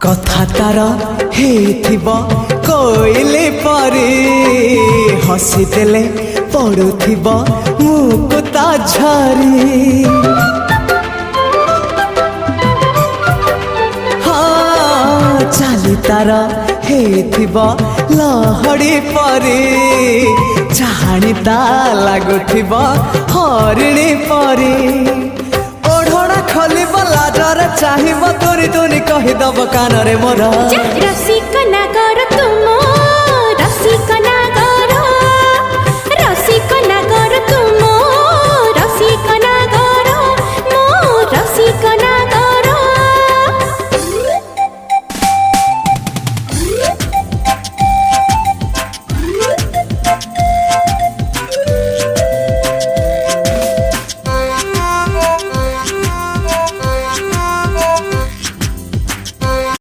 कथा तार हेथिब कोइले परे हसी देले पड़ुथिब मुकुता झरी हाँ चाली तार हेथिब लहड़ी परे चाहाणीता लागुथिब हरिणी परे ओढ़ना खोलिब लाजर चाहिब तोरी तोरी कहिदब कानरे मोर रसिक नागर तुम